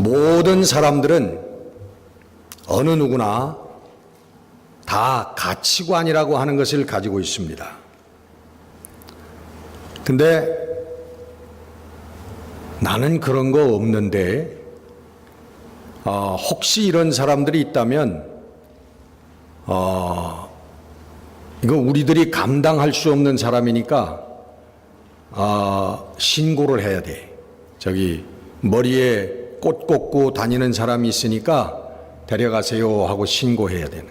모든 사람들은 어느 누구나 다 가치관이라고 하는 것을 가지고 있습니다. 근데 나는 그런 거 없는데 혹시 이런 사람들이 있다면 이거 우리들이 감당할 수 없는 사람이니까 신고를 해야 돼. 저기 머리에 꽃 꽂고 다니는 사람이 있으니까 데려가세요 하고 신고해야 되는.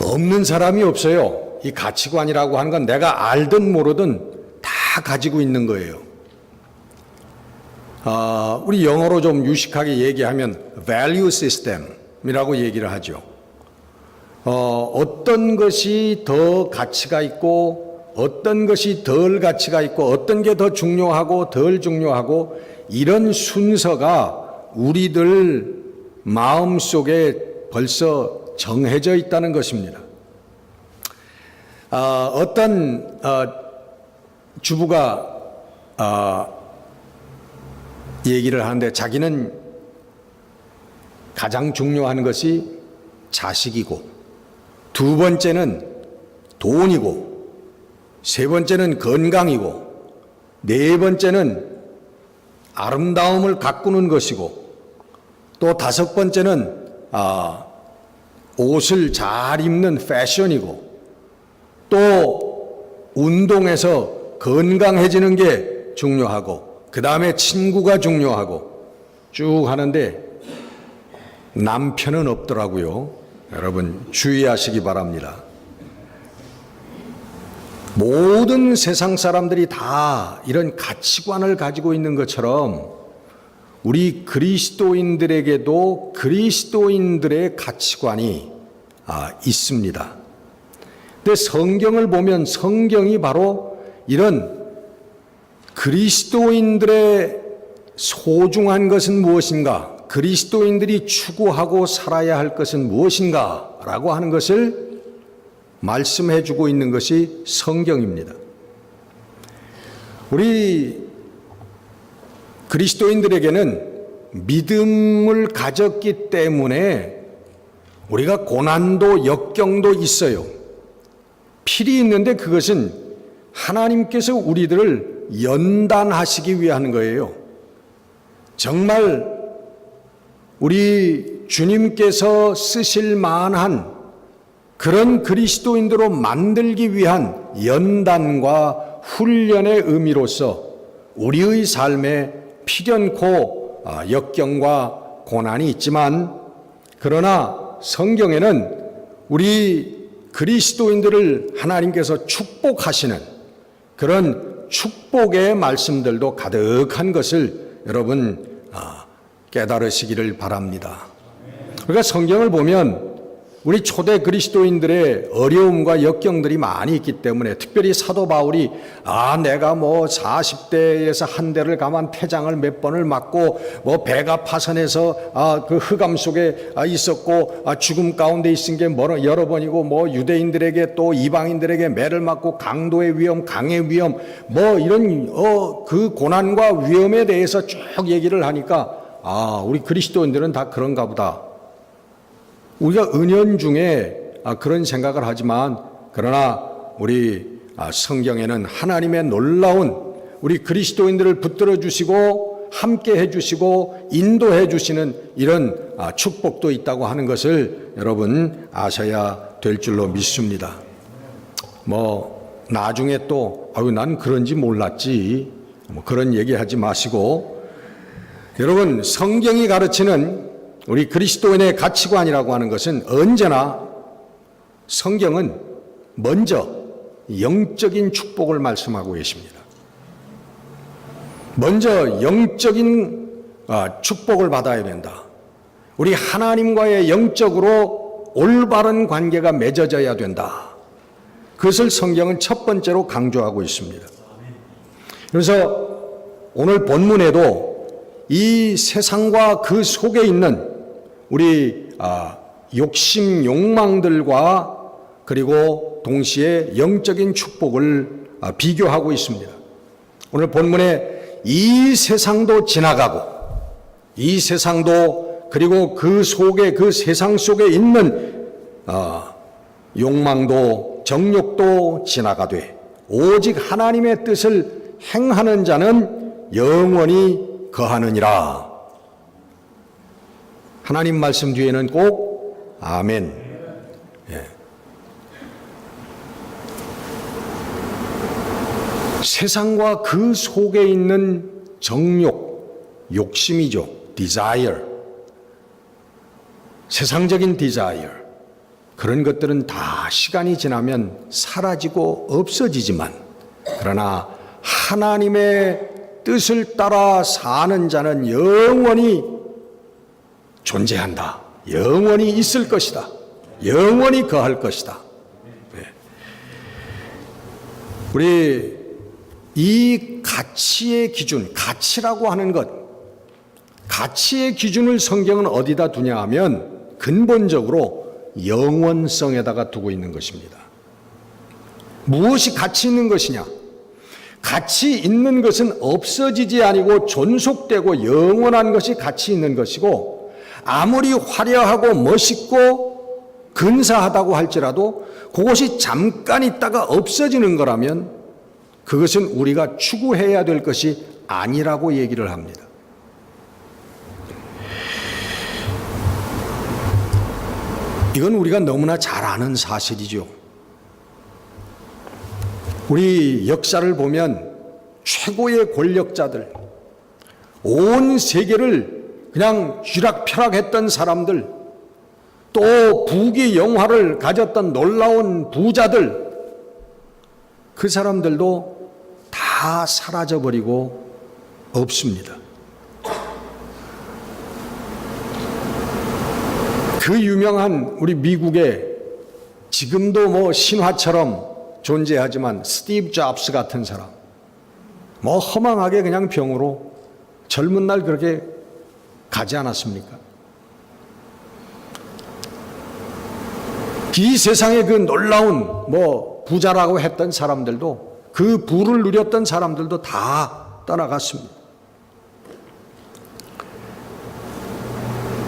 없는 사람이 없어요. 이 가치관이라고 하는 건 내가 알든 모르든 다 가지고 있는 거예요. 우리 영어로 좀 유식하게 얘기하면 value system이라고 얘기를 하죠. 어떤 것이 더 가치가 있고 어떤 것이 덜 가치가 있고 어떤 게 더 중요하고 덜 중요하고 이런 순서가 우리들 마음속에 벌써 정해져 있다는 것입니다. 어떤 주부가 얘기를 하는데 자기는 가장 중요한 것이 자식이고 두 번째는 돈이고 세 번째는 건강이고 네 번째는 아름다움을 가꾸는 것이고 또 다섯 번째는 옷을 잘 입는 패션이고 또 운동해서 건강해지는 게 중요하고 그 다음에 친구가 중요하고 쭉 하는데 남편은 없더라고요. 여러분 주의하시기 바랍니다. 모든 세상 사람들이 다 이런 가치관을 가지고 있는 것처럼 우리 그리스도인들에게도 그리스도인들의 가치관이 있습니다. 근데 성경을 보면 성경이 바로 이런 그리스도인들의 소중한 것은 무엇인가, 그리스도인들이 추구하고 살아야 할 것은 무엇인가 라고 하는 것을 말씀해 주고 있는 것이 성경입니다. 우리 그리스도인들에게는 믿음을 가졌기 때문에 우리가 고난도 역경도 있어요. 필이 있는데 그것은 하나님께서 우리들을 연단하시기 위한 거예요. 정말 우리 주님께서 쓰실 만한 그런 그리스도인들로 만들기 위한 연단과 훈련의 의미로서 우리의 삶에 필연코 역경과 고난이 있지만 그러나 성경에는 우리 그리스도인들을 하나님께서 축복하시는 그런 축복의 말씀들도 가득한 것을 여러분 깨달으시기를 바랍니다. 그러니까 성경을 보면 우리 초대 그리스도인들의 어려움과 역경들이 많이 있기 때문에 특별히 사도 바울이 내가 뭐 40대에서 한 대를 가만 태장을 몇 번을 맞고 뭐 배가 파선해서 그 흑암 속에 있었고 죽음 가운데 있은 게 여러 번이고 뭐 유대인들에게 또 이방인들에게 매를 맞고 강도의 위험, 강의 위험 뭐 이런 그 고난과 위험에 대해서 쭉 얘기를 하니까 우리 그리스도인들은 다 그런가 보다. 우리가 은연중에 그런 생각을 하지만 그러나 우리 성경에는 하나님의 놀라운 우리 그리스도인들을 붙들어 주시고 함께 해 주시고 인도해 주시는 이런 축복도 있다고 하는 것을 여러분 아셔야 될 줄로 믿습니다. 뭐 나중에 또 난 그런지 몰랐지 뭐 그런 얘기하지 마시고 여러분 성경이 가르치는 우리 그리스도인의 가치관이라고 하는 것은 언제나 성경은 먼저 영적인 축복을 말씀하고 계십니다. 먼저 영적인 축복을 받아야 된다. 우리 하나님과의 영적으로 올바른 관계가 맺어져야 된다. 그것을 성경은 첫 번째로 강조하고 있습니다. 그래서 오늘 본문에도 이 세상과 그 속에 있는 우리 욕심, 욕망들과 그리고 동시에 영적인 축복을 비교하고 있습니다. 오늘 본문에 이 세상도 지나가고 이 세상도 그리고 그 속에 그 세상 속에 있는 욕망도 정욕도 지나가되 오직 하나님의 뜻을 행하는 자는 영원히 거하느니라. 하나님 말씀 뒤에는 꼭 아멘. 예. 세상과 그 속에 있는 정욕, 욕심이죠. desire. 세상적인 desire. 그런 것들은 다 시간이 지나면 사라지고 없어지지만, 그러나 하나님의 뜻을 따라 사는 자는 영원히 존재한다. 영원히 있을 것이다. 영원히 거할 것이다. 우리 이 가치의 기준, 가치라고 하는 것, 가치의 기준을 성경은 어디다 두냐 하면 근본적으로 영원성에다가 두고 있는 것입니다. 무엇이 가치 있는 것이냐? 가치 있는 것은 없어지지 아니고 존속되고 영원한 것이 가치 있는 것이고, 아무리 화려하고 멋있고 근사하다고 할지라도 그것이 잠깐 있다가 없어지는 거라면 그것은 우리가 추구해야 될 것이 아니라고 얘기를 합니다. 이건 우리가 너무나 잘 아는 사실이죠. 우리 역사를 보면 최고의 권력자들, 온 세계를 그냥 쥐락펴락했던 사람들, 또 부귀 영화를 가졌던 놀라운 부자들, 그 사람들도 다 사라져버리고 없습니다. 그 유명한 우리 미국의 지금도 뭐 신화처럼 존재하지만 스티브 잡스 같은 사람, 뭐 허망하게 그냥 병으로 젊은 날 그렇게 가지 않았습니까? 이 세상의 그 놀라운 뭐 부자라고 했던 사람들도, 그 부를 누렸던 사람들도 다 떠나갔습니다.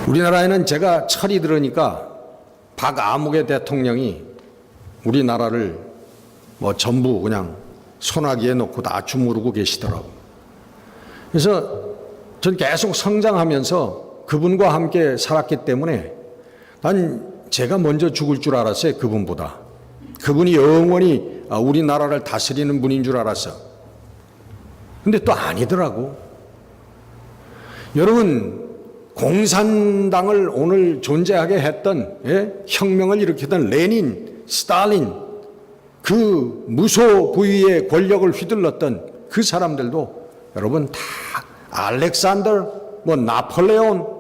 우리나라에는 제가 철이 들으니까 박아무개 대통령이 우리나라를 뭐 전부 그냥 소나기에 놓고 다 주무르고 계시더라고요. 그래서 전 계속 성장하면서 그분과 함께 살았기 때문에 난 제가 먼저 죽을 줄 알았어요. 그분보다. 그분이 영원히 우리나라를 다스리는 분인 줄 알았어. 근데 또 아니더라고. 여러분, 공산당을 오늘 존재하게 했던, 혁명을 일으켰던 레닌, 스탈린, 그 무소부위의 권력을 휘둘렀던 그 사람들도 여러분 다 알렉산더, 뭐 나폴레온,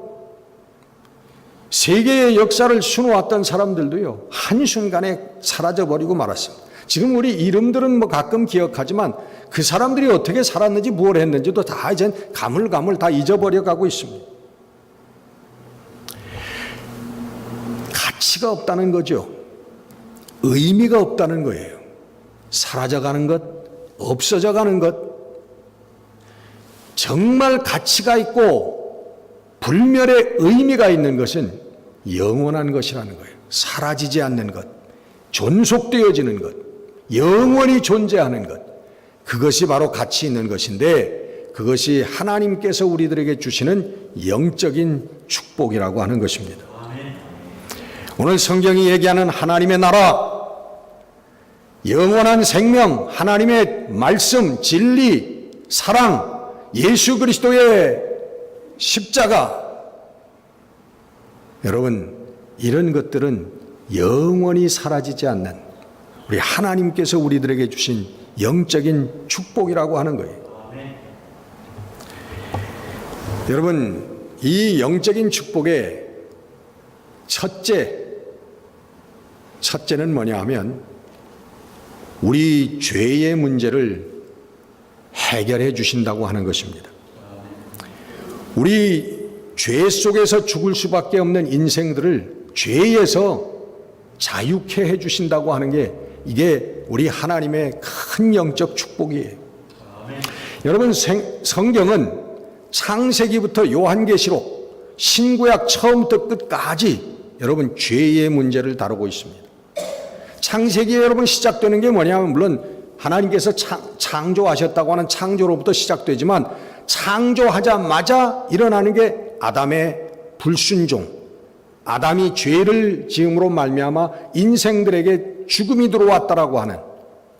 세계의 역사를 수놓았던 사람들도요, 한순간에 사라져버리고 말았습니다. 지금 우리 이름들은 뭐 가끔 기억하지만 그 사람들이 어떻게 살았는지 무엇을 했는지도 다 이젠 가물가물 다 잊어버려 가고 있습니다. 가치가 없다는 거죠. 의미가 없다는 거예요. 사라져가는 것, 없어져가는 것. 정말 가치가 있고 불멸의 의미가 있는 것은 영원한 것이라는 거예요. 사라지지 않는 것, 존속되어지는 것, 영원히 존재하는 것. 그것이 바로 가치 있는 것인데, 그것이 하나님께서 우리들에게 주시는 영적인 축복이라고 하는 것입니다. 오늘 성경이 얘기하는 하나님의 나라, 영원한 생명, 하나님의 말씀, 진리, 사랑, 예수 그리스도의 십자가, 여러분, 이런 것들은 영원히 사라지지 않는 우리 하나님께서 우리들에게 주신 영적인 축복이라고 하는 거예요. 여러분, 이 영적인 축복의 첫째는 뭐냐 하면 우리 죄의 문제를 해결해 주신다고 하는 것입니다. 우리 죄 속에서 죽을 수밖에 없는 인생들을 죄에서 자유케 해 주신다고 하는 게, 이게 우리 하나님의 큰 영적 축복이에요. 여러분, 성경은 창세기부터 요한계시록, 신구약 처음부터 끝까지 여러분 죄의 문제를 다루고 있습니다. 창세기에 여러분 시작되는 게 뭐냐면, 물론 하나님께서 창조하셨다고 하는 창조로부터 시작되지만, 창조하자마자 일어나는 게 아담의 불순종, 아담이 죄를 지음으로 말미암아 인생들에게 죽음이 들어왔다라고 하는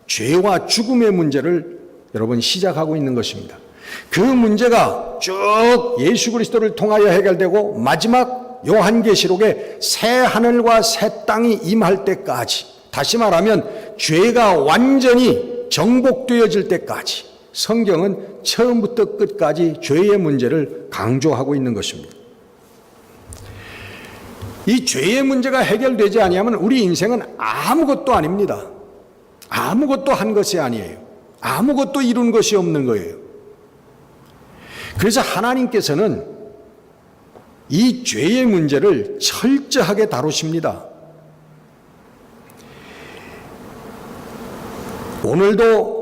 죄와 죽음의 문제를 여러분 시작하고 있는 것입니다. 그 문제가 쭉 예수 그리스도를 통하여 해결되고, 마지막 요한계시록에 새 하늘과 새 땅이 임할 때까지, 다시 말하면 죄가 완전히 정복되어질 때까지 성경은 처음부터 끝까지 죄의 문제를 강조하고 있는 것입니다. 이 죄의 문제가 해결되지 아니하면 우리 인생은 아무것도 아닙니다. 아무것도 한 것이 아니에요. 아무것도 이룬 것이 없는 거예요. 그래서 하나님께서는 이 죄의 문제를 철저하게 다루십니다. 오늘도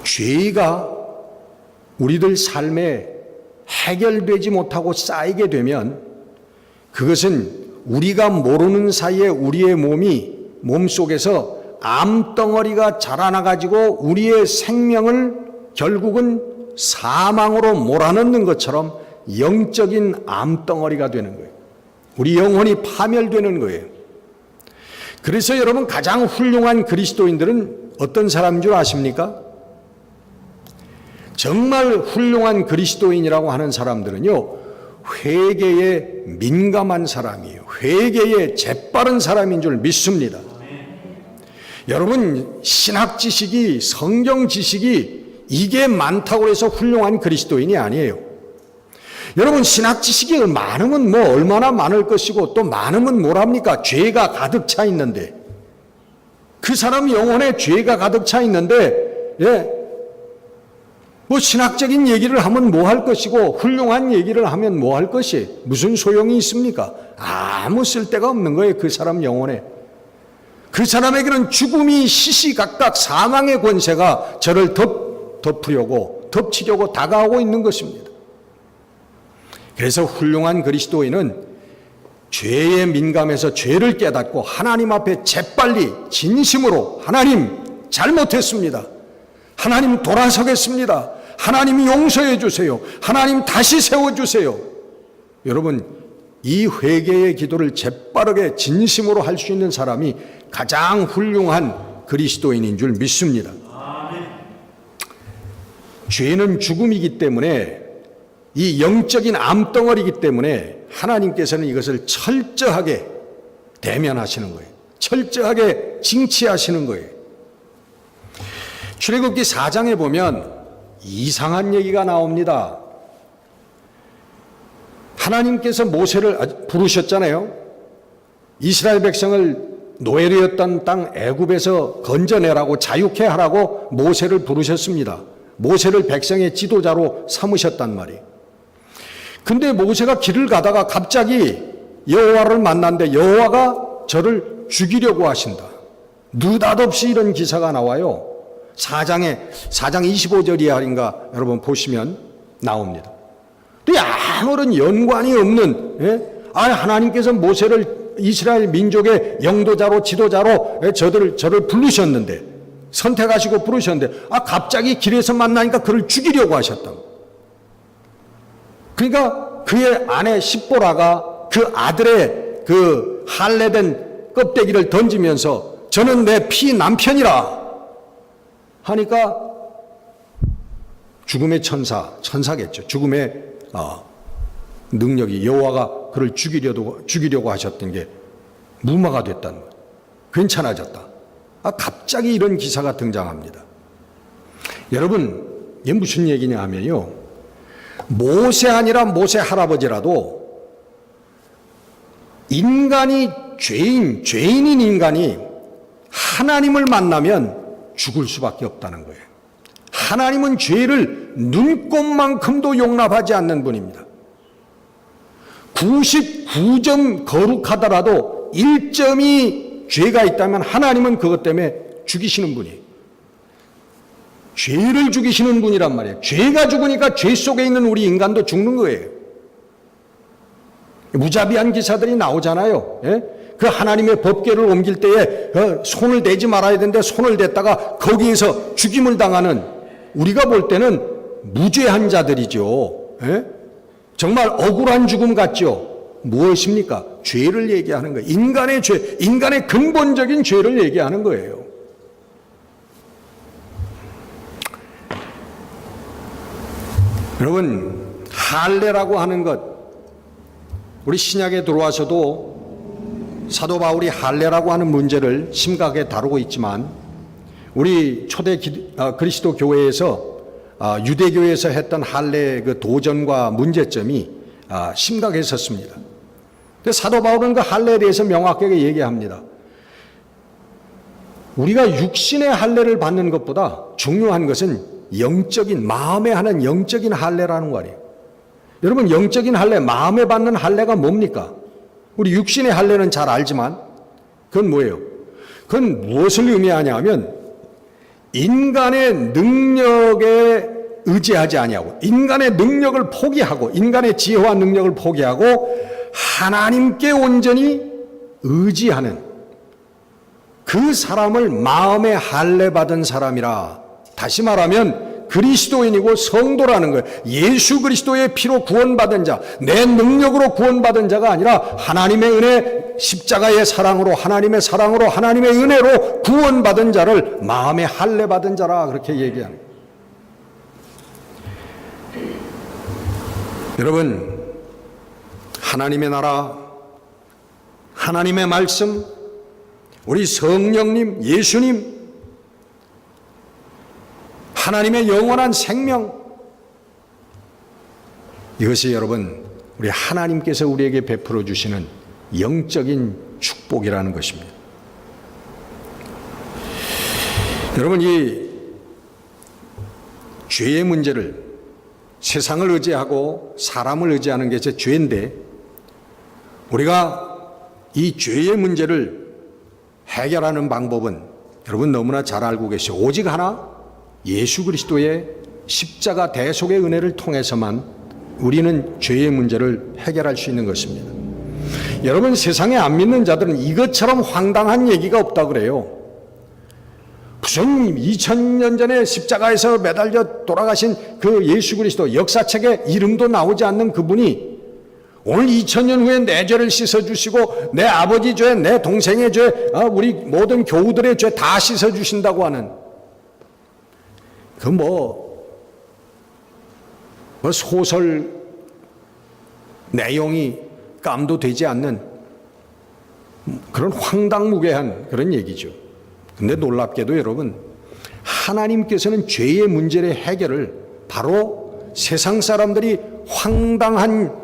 죄가 우리들 삶에 해결되지 못하고 쌓이게 되면, 그것은 우리가 모르는 사이에 우리의 몸속에서 암덩어리가 자라나가지고 우리의 생명을 결국은 사망으로 몰아넣는 것처럼 영적인 암덩어리가 되는 거예요. 우리 영혼이 파멸되는 거예요. 그래서 여러분, 가장 훌륭한 그리스도인들은 어떤 사람인 줄 아십니까? 정말 훌륭한 그리스도인이라고 하는 사람들은요, 회개에 민감한 사람이에요. 회개에 재빠른 사람인 줄 믿습니다. 여러분, 신학 지식이, 성경 지식이 이게 많다고 해서 훌륭한 그리스도인이 아니에요. 여러분, 신학 지식이 많으면 뭐 얼마나 많을 것이고, 또 많으면 뭐랍니까? 죄가 가득 차 있는데, 그 사람 영혼에 죄가 가득 차 있는데, 뭐 신학적인 얘기를 하면 뭐 할 것이고, 훌륭한 얘기를 하면 뭐 할 것이, 무슨 소용이 있습니까? 아무 쓸데가 없는 거예요, 그 사람 영혼에. 그 사람에게는 죽음이 시시각각 사망의 권세가 저를 덮으려고, 덮치려고 다가오고 있는 것입니다. 그래서 훌륭한 그리스도인은 죄에 민감해서 죄를 깨닫고 하나님 앞에 재빨리 진심으로, 하나님 잘못했습니다, 하나님 돌아서겠습니다, 하나님 용서해 주세요, 하나님 다시 세워주세요. 여러분, 이 회개의 기도를 재빠르게 진심으로 할 수 있는 사람이 가장 훌륭한 그리스도인인 줄 믿습니다. 죄는 죽음이기 때문에, 이 영적인 암덩어리이기 때문에 하나님께서는 이것을 철저하게 대면하시는 거예요. 철저하게 징치하시는 거예요. 출애굽기 4장에 보면 이상한 얘기가 나옵니다. 하나님께서 모세를 부르셨잖아요. 이스라엘 백성을 노예되었던 땅 애굽에서 건져내라고, 자유케 하라고 모세를 부르셨습니다. 모세를 백성의 지도자로 삼으셨단 말이에요. 근데 모세가 길을 가다가 갑자기 여호와를 만났는데 여호와가 저를 죽이려고 하신다. 느닷없이 이런 기사가 나와요. 4장 25절 이하인가 여러분 보시면 나옵니다. 또 아무런 연관이 없는, 하나님께서 모세를 이스라엘 민족의 영도자로, 지도자로 저를 부르셨는데, 선택하시고 부르셨는데, 갑자기 길에서 만나니까 그를 죽이려고 하셨다고. 그러니까 그의 아내 십보라가 그 아들의 그 할례된 껍데기를 던지면서 저는 내 피 남편이라 하니까 죽음의 천사겠죠. 죽음의 능력이, 여호와가 그를 죽이려고 하셨던 게 무마가 됐다는 거예요. 괜찮아졌다. 갑자기 이런 기사가 등장합니다. 여러분, 이게 무슨 얘기냐 하면요, 모세 아니라 모세 할아버지라도 인간이 죄인인 인간이 하나님을 만나면 죽을 수밖에 없다는 거예요. 하나님은 죄를 눈꼽만큼도 용납하지 않는 분입니다. 99점 거룩하더라도 1점이 죄가 있다면 하나님은 그것 때문에 죽이시는 분이에요. 죄를 죽이시는 분이란 말이에요. 죄가 죽으니까 죄 속에 있는 우리 인간도 죽는 거예요. 무자비한 기사들이 나오잖아요. 예? 그 하나님의 법궤를 옮길 때에 손을 대지 말아야 되는데 손을 댔다가 거기에서 죽임을 당하는, 우리가 볼 때는 무죄한 자들이죠. 예? 정말 억울한 죽음 같죠. 무엇입니까? 죄를 얘기하는 거예요. 인간의 죄, 인간의 근본적인 죄를 얘기하는 거예요. 여러분, 할례라고 하는 것, 우리 신약에 들어와서도 사도 바울이 할례라고 하는 문제를 심각하게 다루고 있지만, 우리 초대 그리스도 교회에서 유대교에서 했던 할례 그 도전과 문제점이 심각했었습니다. 사도 바울은 그 할례에 대해서 명확하게 얘기합니다. 우리가 육신의 할례를 받는 것보다 중요한 것은 영적인, 마음에 하는 영적인 할례라는 말이에요. 여러분, 영적인 할례, 마음에 받는 할례가 뭡니까? 우리 육신의 할례는 잘 알지만 그건 뭐예요? 그건 무엇을 의미하냐 하면 인간의 능력에 의지하지 아니하고, 인간의 능력을 포기하고, 인간의 지혜와 능력을 포기하고 하나님께 온전히 의지하는 그 사람을 마음에 할례 받은 사람이라. 다시 말하면 그리스도인이고 성도라는 거예요. 예수 그리스도의 피로 구원받은 자, 내 능력으로 구원받은 자가 아니라 하나님의 은혜, 십자가의 사랑으로, 하나님의 사랑으로, 하나님의 은혜로 구원받은 자를 마음에 할례 받은 자라, 그렇게 얘기하는 거예요. 여러분, 하나님의 나라, 하나님의 말씀, 우리 성령님, 예수님, 하나님의 영원한 생명, 이것이 여러분 우리 하나님께서 우리에게 베풀어 주시는 영적인 축복이라는 것입니다. 여러분, 이 죄의 문제를, 세상을 의지하고 사람을 의지하는 게 제 죄인데, 우리가 이 죄의 문제를 해결하는 방법은 여러분 너무나 잘 알고 계시죠. 오직 하나, 예수 그리스도의 십자가 대속의 은혜를 통해서만 우리는 죄의 문제를 해결할 수 있는 것입니다. 여러분, 세상에 안 믿는 자들은 이것처럼 황당한 얘기가 없다 그래요. 무슨 2000년 전에 십자가에서 매달려 돌아가신 그 예수 그리스도, 역사책에 이름도 나오지 않는 그분이 오늘 2000년 후에 내 죄를 씻어주시고 내 아버지 죄, 내 동생의 죄, 우리 모든 교우들의 죄 다 씻어주신다고 하는, 그 소설 내용이 깜도 되지 않는 그런 황당무계한 그런 얘기죠. 근데 놀랍게도 여러분, 하나님께서는 죄의 문제의 해결을 바로 세상 사람들이 황당한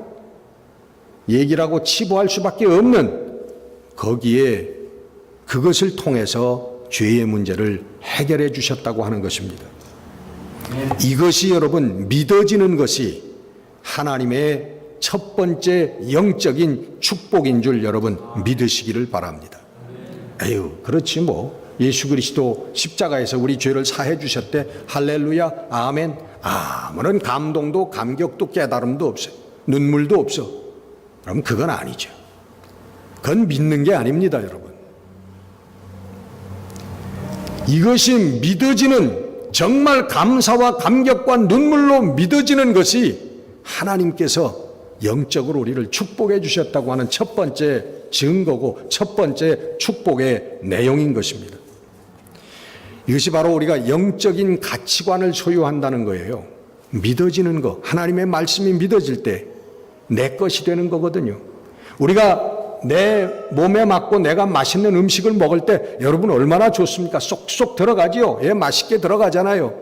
얘기라고 치부할 수밖에 없는, 거기에 그것을 통해서 죄의 문제를 해결해 주셨다고 하는 것입니다. 이것이 여러분 믿어지는 것이 하나님의 첫 번째 영적인 축복인 줄 여러분 믿으시기를 바랍니다. 에휴, 그렇지 뭐 예수 그리스도 십자가에서 우리 죄를 사해 주셨대, 할렐루야, 아멘. 아무런 감동도 감격도 깨달음도 없어요. 눈물도 없어. 그럼 그건 아니죠. 그건 믿는 게 아닙니다, 여러분. 이것이 믿어지는, 정말 감사와 감격과 눈물로 믿어지는 것이 하나님께서 영적으로 우리를 축복해 주셨다고 하는 첫 번째 증거고 첫 번째 축복의 내용인 것입니다. 이것이 바로 우리가 영적인 가치관을 소유한다는 거예요. 믿어지는 것, 하나님의 말씀이 믿어질 때 내 것이 되는 거거든요. 우리가 내 몸에 맞고 내가 맛있는 음식을 먹을 때 여러분 얼마나 좋습니까? 쏙쏙 들어가지요. 예, 맛있게 들어가잖아요.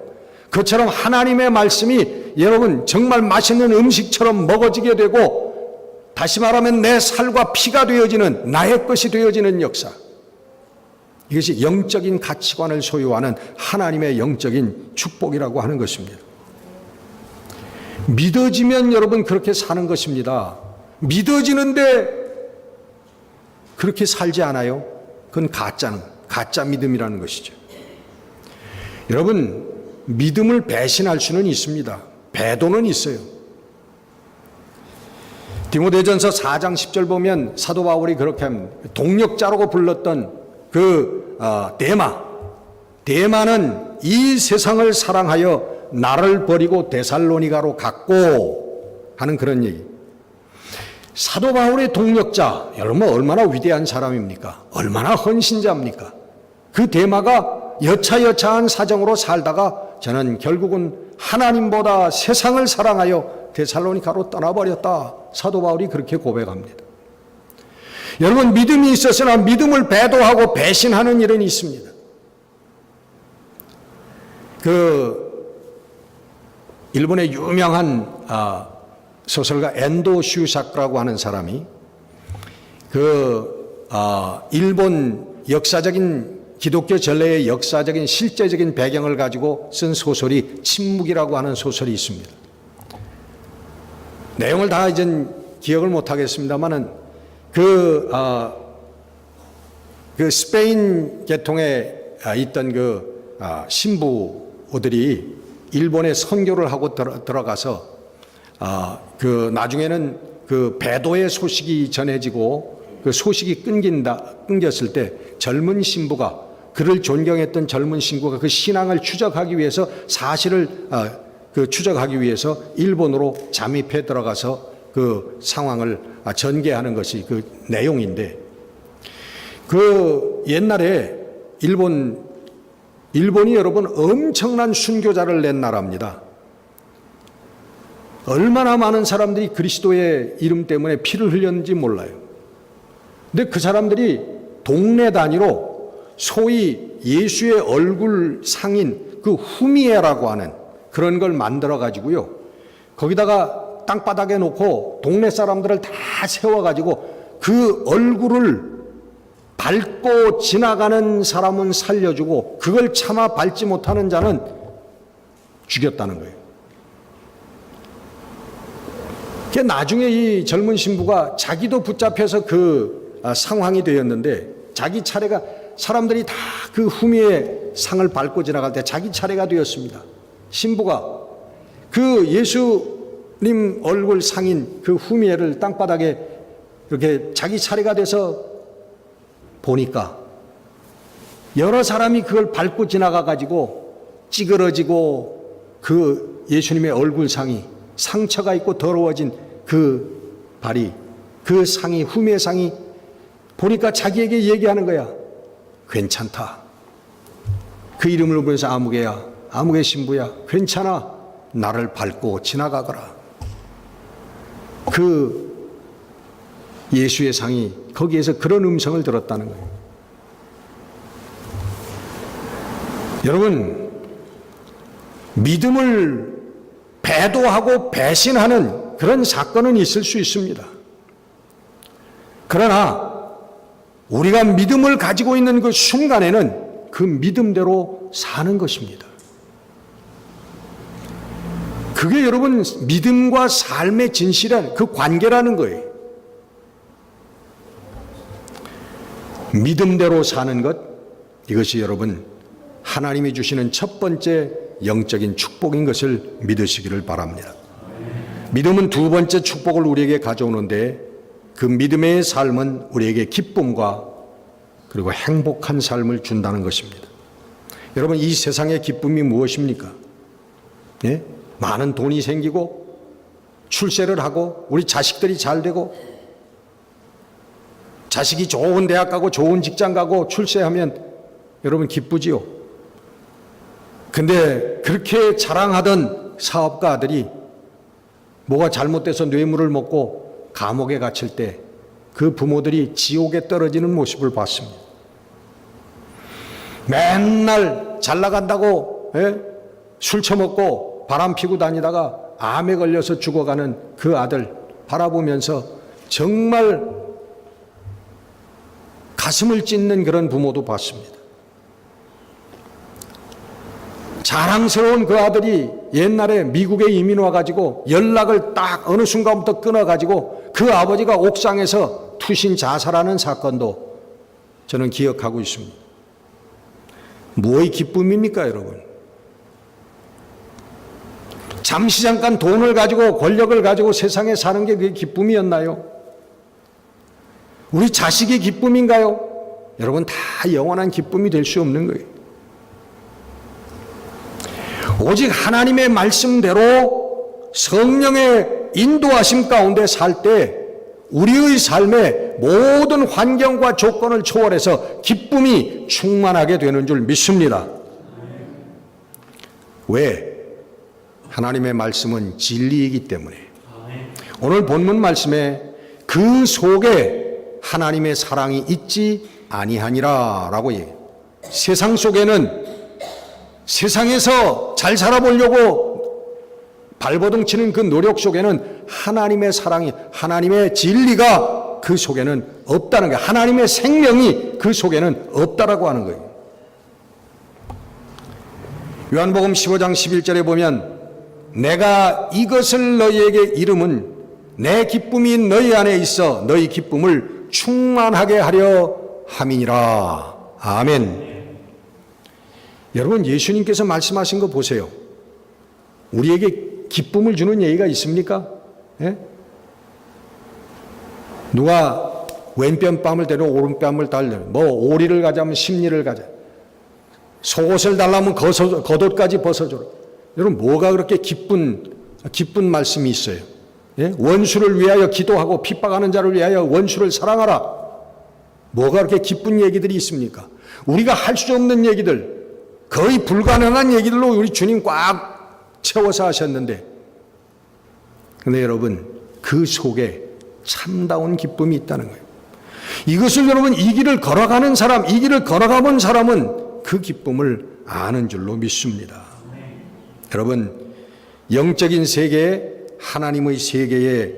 그처럼 하나님의 말씀이 여러분 정말 맛있는 음식처럼 먹어지게 되고, 다시 말하면 내 살과 피가 되어지는, 나의 것이 되어지는 역사. 이것이 영적인 가치관을 소유하는 하나님의 영적인 축복이라고 하는 것입니다. 믿어지면 여러분 그렇게 사는 것입니다. 믿어지는데 그렇게 살지 않아요? 그건 가짜 믿음이라는 것이죠. 여러분, 믿음을 배신할 수는 있습니다. 배도는 있어요. 디모데전서 4장 10절 보면 사도 바울이 그렇게 합니다. 동력자라고 불렀던 데마는 이 세상을 사랑하여 나를 버리고 데살로니가로 갔고 하는 그런 얘기. 사도 바울의 동력자, 여러분 얼마나 위대한 사람입니까? 얼마나 헌신자입니까? 그 데마가 여차여차한 사정으로 살다가 저는 결국은 하나님보다 세상을 사랑하여 데살로니가로 떠나버렸다. 사도 바울이 그렇게 고백합니다. 여러분 믿음이 있었으나 믿음을 배도하고 배신하는 일은 있습니다. 일본의 유명한 소설가 엔도 슈사쿠라고 하는 사람이 일본 역사적인 기독교 전례의 역사적인 실제적인 배경을 가지고 쓴 소설이 침묵이라고 하는 소설이 있습니다. 내용을 다 이젠 기억을 못 하겠습니다만은 스페인 계통에 있던 신부들이 일본에 선교를 하고 들어가서 나중에는 배도의 소식이 전해지고 그 소식이 끊겼을 때 젊은 신부가 그를 존경했던 젊은 신부가 그 신앙을 추적하기 위해서 사실을 추적하기 위해서 일본으로 잠입해 들어가서 그 상황을 전개하는 것이 그 내용인데 옛날에 일본이 여러분 엄청난 순교자를 낸 나라입니다. 얼마나 많은 사람들이 그리스도의 이름 때문에 피를 흘렸는지 몰라요. 근데 그 사람들이 동네 단위로 소위 예수의 얼굴 상인 후미에라고 하는 그런 걸 만들어 가지고요. 거기다가 땅바닥에 놓고 동네 사람들을 다 세워 가지고 그 얼굴을 밟고 지나가는 사람은 살려주고 그걸 차마 밟지 못하는 자는 죽였다는 거예요. 나중에 이 젊은 신부가 자기도 붙잡혀서 상황이 되었는데 자기 차례가 사람들이 다 후미의 상을 밟고 지나갈 때 자기 차례가 되었습니다. 신부가 예수님 얼굴 상인 후미에를 땅바닥에 이렇게 자기 차례가 돼서 보니까 여러 사람이 그걸 밟고 지나가 가지고 찌그러지고 예수님의 얼굴상이 상처가 있고 더러워진 발이 상이 후미의 상이 보니까 자기에게 얘기하는 거야. 괜찮다. 그 이름을 부르면서 아무개 신부야, 괜찮아. 나를 밟고 지나가거라. 예수의 상이 거기에서 그런 음성을 들었다는 거예요. 여러분, 믿음을 배도하고 배신하는 그런 사건은 있을 수 있습니다. 그러나 우리가 믿음을 가지고 있는 그 순간에는 그 믿음대로 사는 것입니다. 그게 여러분 믿음과 삶의 진실한 그 관계라는 거예요. 믿음대로 사는 것, 이것이 여러분 하나님이 주시는 첫 번째 영적인 축복인 것을 믿으시기를 바랍니다. 믿음은 두 번째 축복을 우리에게 가져오는데 그 믿음의 삶은 우리에게 기쁨과 그리고 행복한 삶을 준다는 것입니다. 여러분, 이 세상의 기쁨이 무엇입니까? 예? 많은 돈이 생기고 출세를 하고 우리 자식들이 잘 되고 자식이 좋은 대학 가고 좋은 직장 가고 출세하면 여러분 기쁘지요. 근데 그렇게 자랑하던 사업가 아들이 뭐가 잘못돼서 뇌물을 먹고 감옥에 갇힐 때 그 부모들이 지옥에 떨어지는 모습을 봤습니다. 맨날 잘 나간다고 술 처먹고 바람 피고 다니다가 암에 걸려서 죽어가는 그 아들 바라보면서 정말 가슴을 찢는 그런 부모도 봤습니다. 자랑스러운 그 아들이 옛날에 미국에 이민 와가지고 연락을 딱 어느 순간부터 끊어가지고 그 아버지가 옥상에서 투신 자살하는 사건도 저는 기억하고 있습니다. 무엇이 기쁨입니까, 여러분? 잠시 잠깐 돈을 가지고 권력을 가지고 세상에 사는 게 그게 기쁨이었나요? 우리 자식이 기쁨인가요? 여러분, 다 영원한 기쁨이 될 수 없는 거예요. 오직 하나님의 말씀대로 성령의 인도하심 가운데 살 때 우리의 삶의 모든 환경과 조건을 초월해서 기쁨이 충만하게 되는 줄 믿습니다. 왜? 하나님의 말씀은 진리이기 때문에. 오늘 본문 말씀에 그 속에 하나님의 사랑이 있지 아니하니라 라고 얘기해요. 세상 속에는, 세상에서 잘 살아보려고 발버둥 치는 그 노력 속에는 하나님의 사랑이, 하나님의 진리가 그 속에는 없다는 거예요. 하나님의 생명이 그 속에는 없다라고 하는 거예요. 요한복음 15장 11절에 보면 내가 이것을 너희에게 이름은 내 기쁨이 너희 안에 있어 너희 기쁨을 충만하게 하려 함이니라. 아멘. 여러분, 예수님께서 말씀하신 거 보세요. 우리에게 기쁨을 주는 얘기가 있습니까? 예? 누가 왼뺨을 때려 오른뺨을 달려, 뭐 오리를 가자면 십리를 가자, 속옷을 달라면 겉옷까지 벗어줘라. 여러분, 뭐가 그렇게 기쁜 말씀이 있어요? 예? 원수를 위하여 기도하고 핍박하는 자를 위하여 원수를 사랑하라. 뭐가 그렇게 기쁜 얘기들이 있습니까? 우리가 할 수 없는 얘기들, 거의 불가능한 얘기들로 우리 주님 꽉 채워서 하셨는데, 근데 여러분, 그 속에 참다운 기쁨이 있다는 거예요. 이것을 여러분, 이 길을 걸어가는 사람, 이 길을 걸어가본 사람은 그 기쁨을 아는 줄로 믿습니다. 여러분, 영적인 세계, 하나님의 세계에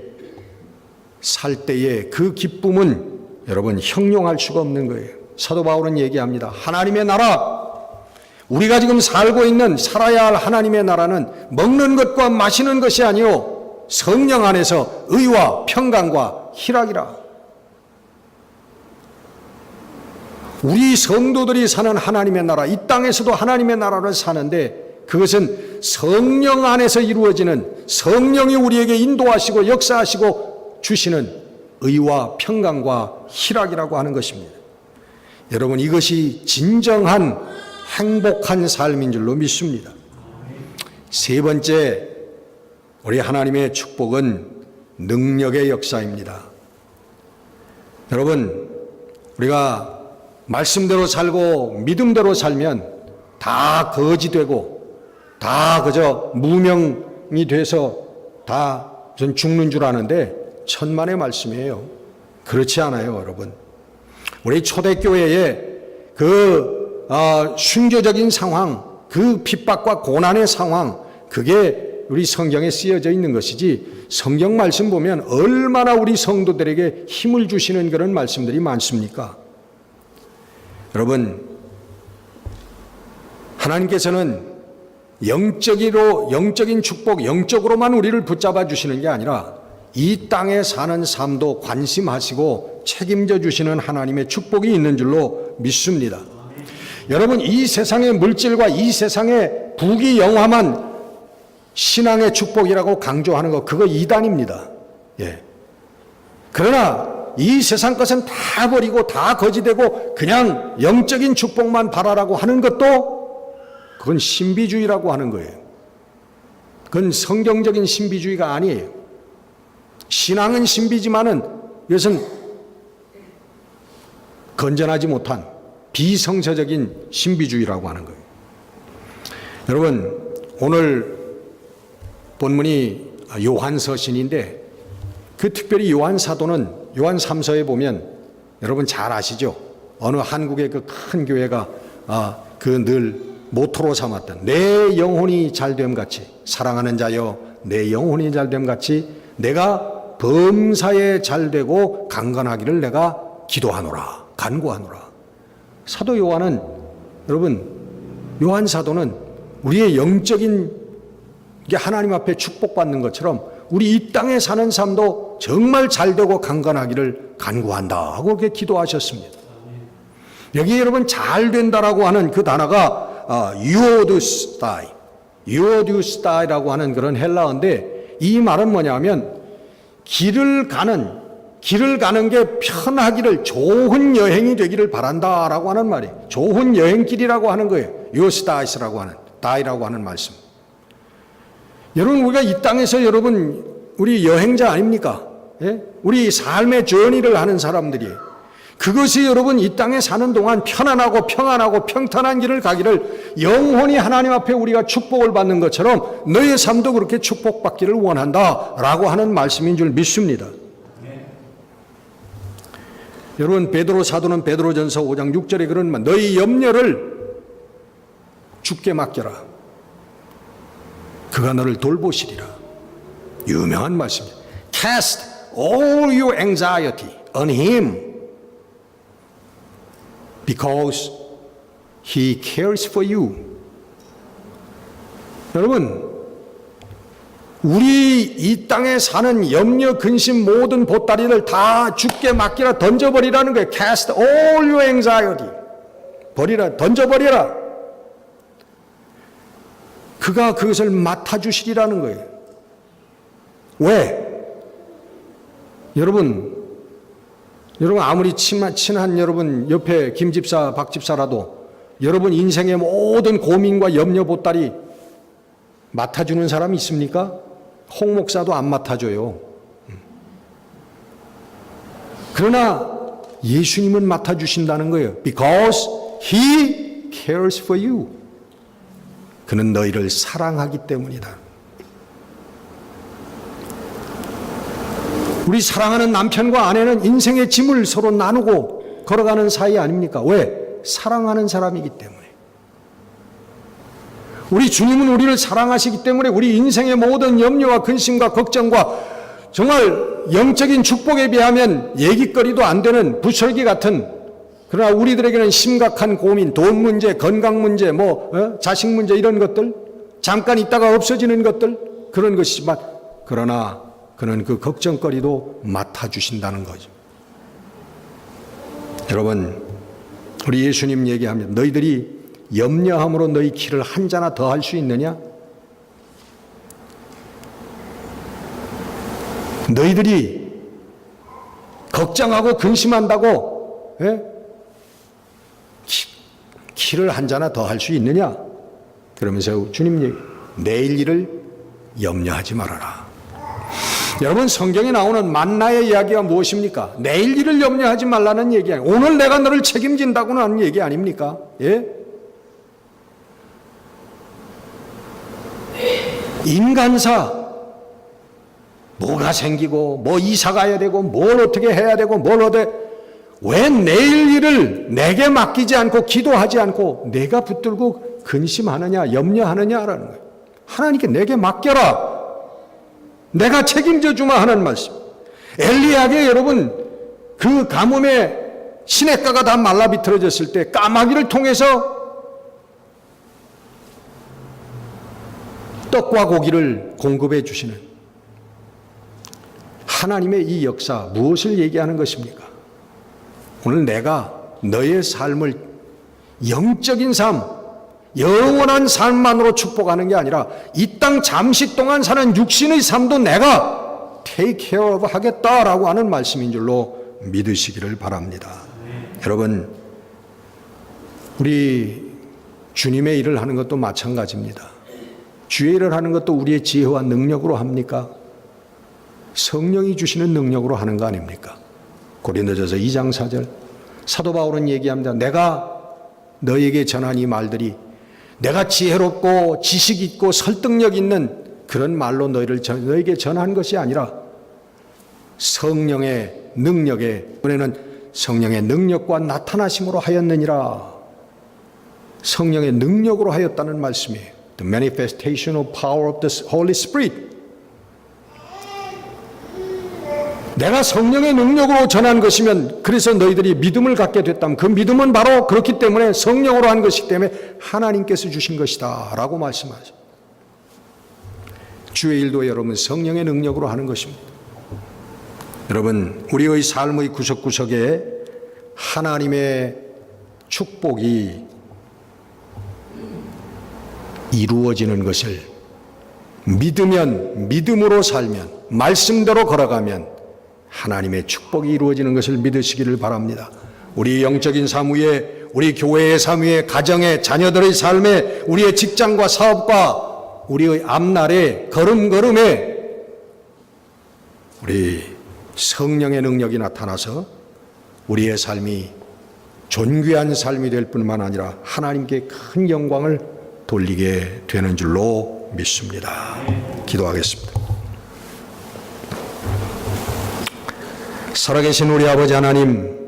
살 때의 그 기쁨은 여러분 형용할 수가 없는 거예요. 사도 바울은 얘기합니다. 하나님의 나라, 우리가 지금 살고 있는, 살아야 할 하나님의 나라는 먹는 것과 마시는 것이 아니요 성령 안에서 의와 평강과 희락이라. 우리 성도들이 사는 하나님의 나라, 이 땅에서도 하나님의 나라를 사는데 그것은 성령 안에서 이루어지는, 성령이 우리에게 인도하시고 역사하시고 주시는 의와 평강과 희락이라고 하는 것입니다. 여러분, 이것이 진정한 행복한 삶인 줄로 믿습니다. 세 번째, 우리 하나님의 축복은 능력의 역사입니다. 여러분, 우리가 말씀대로 살고 믿음대로 살면 다 거지 되고 다 그저 무명이 돼서 다 전 죽는 줄 아는데 천만의 말씀이에요. 그렇지 않아요, 여러분. 우리 초대교회의 그 순교적인 상황, 그 핍박과 고난의 상황, 그게 우리 성경에 쓰여져 있는 것이지, 성경 말씀 보면 얼마나 우리 성도들에게 힘을 주시는 그런 말씀들이 많습니까? 여러분, 하나님께서는 영적인 축복, 영적으로만 우리를 붙잡아 주시는 게 아니라 이 땅에 사는 삶도 관심하시고 책임져 주시는 하나님의 축복이 있는 줄로 믿습니다. 여러분, 이 세상의 물질과 이 세상의 부귀영화만 신앙의 축복이라고 강조하는 거, 그거 이단입니다. 예. 그러나 이 세상 것은 다 버리고 다 거지되고 그냥 영적인 축복만 바라라고 하는 것도 그건 신비주의라고 하는 거예요. 그건 성경적인 신비주의가 아니에요. 신앙은 신비지만은 이것은 건전하지 못한 비성서적인 신비주의라고 하는 거예요. 여러분, 오늘 본문이 요한서신인데 그 특별히 요한 사도는 요한 3서에 보면 여러분 잘 아시죠? 어느 한국의 그 큰 교회가 그 늘 모토로 삼았던 내 영혼이 잘됨 같이, 사랑하는 자여 내 영혼이 잘됨 같이 내가 범사에 잘되고 강건하기를 내가 기도하노라, 간구하노라. 사도 요한은, 여러분, 요한 사도는 우리의 영적인 게 하나님 앞에 축복받는 것처럼 우리 이 땅에 사는 삶도 정말 잘되고 강건하기를 간구한다 하고 그렇게 기도하셨습니다. 여기 여러분 잘 된다라고 하는 그 단어가 유오드스타이, 유오디우스다이라고 하는 그런 헬라어인데 이 말은 뭐냐면 길을 가는 게 편하기를, 좋은 여행이 되기를 바란다라고 하는 말이에요. 좋은 여행길이라고 하는 거예요. 유오스다이스라고 하는, 다이라고 하는 말씀. 여러분, 우리가 이 땅에서 여러분 우리 여행자 아닙니까? 예? 우리 삶의 저니를 하는 사람들이에요. 그것이 여러분 이 땅에 사는 동안 편안하고 평안하고 평탄한 길을 가기를, 영원히 하나님 앞에 우리가 축복을 받는 것처럼 너의 삶도 그렇게 축복받기를 원한다라고 하는 말씀인 줄 믿습니다. 여러분, 베드로 사도는 베드로전서 5장 6절에 그런 말, 너희 염려를 주께 맡겨라. 그가 너를 돌보시리라. 유명한 말씀입니다. Cast all your anxiety on him because he cares for you. 여러분, 우리 이 땅에 사는 염려, 근심, 모든 보따리를 다 주께 맡기라, 던져버리라는 거예요. Cast all your anxiety. 버리라, 던져버리라. 그가 그것을 맡아주시리라는 거예요. 왜? 여러분 아무리 친한 여러분 옆에 김집사, 박집사라도 여러분 인생의 모든 고민과 염려 보따리 맡아주는 사람이 있습니까? 홍 목사도 안 맡아줘요. 그러나 예수님은 맡아주신다는 거예요. Because He cares for you. 그는 너희를 사랑하기 때문이다. 우리 사랑하는 남편과 아내는 인생의 짐을 서로 나누고 걸어가는 사이 아닙니까? 왜? 사랑하는 사람이기 때문에. 우리 주님은 우리를 사랑하시기 때문에 우리 인생의 모든 염려와 근심과 걱정과 정말 영적인 축복에 비하면 얘기거리도 안 되는 부설기 같은, 그러나 우리들에게는 심각한 고민, 돈 문제, 건강 문제, 자식 문제, 이런 것들, 잠깐 있다가 없어지는 것들, 그런 것이지만, 그러나 그는 그 걱정거리도 맡아주신다는 거죠. 여러분, 우리 예수님 얘기하면 너희들이 염려함으로 너희 길을 한 자나 더 할 수 있느냐? 너희들이 걱정하고 근심한다고 길을 한 자나 더 할 수 있느냐? 그러면서 주님 얘기, 내일 일을 염려하지 말아라. 여러분, 성경에 나오는 만나의 이야기가 무엇입니까? 내일 일을 염려하지 말라는 얘기 아니에요. 오늘 내가 너를 책임진다고는 하는 얘기 아닙니까? 예? 인간사, 뭐가 생기고 뭐 이사 가야 되고 뭘 어떻게 해야 되고 왜 내일 일을 내게 맡기지 않고 기도하지 않고 내가 붙들고 근심하느냐, 염려하느냐라는 거예요. 하나님께 내게 맡겨라. 내가 책임져 주마 하는 말씀. 엘리야에게 여러분, 그 가뭄에 시냇가가 다 말라 비틀어졌을 때 까마귀를 통해서 떡과 고기를 공급해 주시는 하나님의 이 역사, 무엇을 얘기하는 것입니까? 오늘 내가 너의 삶을 영적인 삶, 영원한 삶만으로 축복하는 게 아니라 이 땅 잠시 동안 사는 육신의 삶도 내가 take care of 하겠다라고 하는 말씀인 줄로 믿으시기를 바랍니다. 여러분, 우리 주님의 일을 하는 것도 마찬가지입니다. 주의 일을 하는 것도 우리의 지혜와 능력으로 합니까? 성령이 주시는 능력으로 하는 거 아닙니까? 고린도전서 2장 4절 사도 바울은 얘기합니다. 내가 너에게 전한 이 말들이 내가 지혜롭고 지식 있고 설득력 있는 그런 말로 너에게 전한 것이 아니라 성령의 능력에, 이번에는 성령의 능력과 나타나심으로 하였느니라. 성령의 능력으로 하였다는 말씀이에요. The manifestation of power of the Holy Spirit. 내가 성령의 능력으로 전한 것이면, 그래서 너희들이 믿음을 갖게 됐다면 그 믿음은 바로 그렇기 때문에 성령으로 한 것이기 때문에 하나님께서 주신 것이다 라고 말씀하죠. 주의 일도 여러분 성령의 능력으로 하는 것입니다. 여러분, 우리의 삶의 구석구석에 하나님의 축복이 이루어지는 것을 믿으면, 믿음으로 살면, 말씀대로 걸어가면 하나님의 축복이 이루어지는 것을 믿으시기를 바랍니다. 우리 영적인 삶 위에, 우리 교회의 삶 위에, 가정의 자녀들의 삶에, 우리의 직장과 사업과 우리의 앞날에 걸음걸음에 우리 성령의 능력이 나타나서 우리의 삶이 존귀한 삶이 될 뿐만 아니라 하나님께 큰 영광을 돌리게 되는 줄로 믿습니다. 기도하겠습니다. 살아계신 우리 아버지 하나님,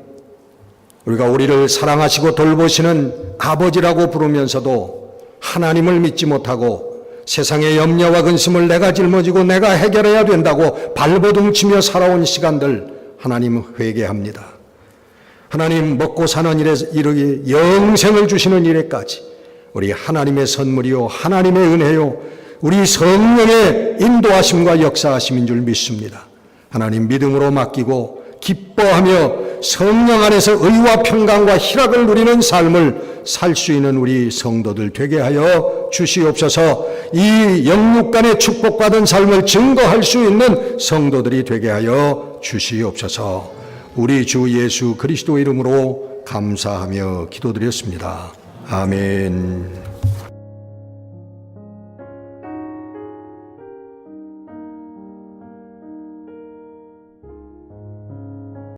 우리가 우리를 사랑하시고 돌보시는 아버지라고 부르면서도 하나님을 믿지 못하고 세상의 염려와 근심을 내가 짊어지고 내가 해결해야 된다고 발버둥치며 살아온 시간들 하나님 회개합니다. 하나님 먹고 사는 일에 이르기 영생을 주시는 일에까지 우리 하나님의 선물이요 하나님의 은혜요 우리 성령의 인도하심과 역사하심인 줄 믿습니다. 하나님 믿음으로 맡기고 기뻐하며 성령 안에서 의와 평강과 희락을 누리는 삶을 살 수 있는 우리 성도들 되게 하여 주시옵소서. 이 영육 간의 축복받은 삶을 증거할 수 있는 성도들이 되게 하여 주시옵소서. 우리 주 예수 그리스도 이름으로 감사하며 기도드렸습니다. 아멘.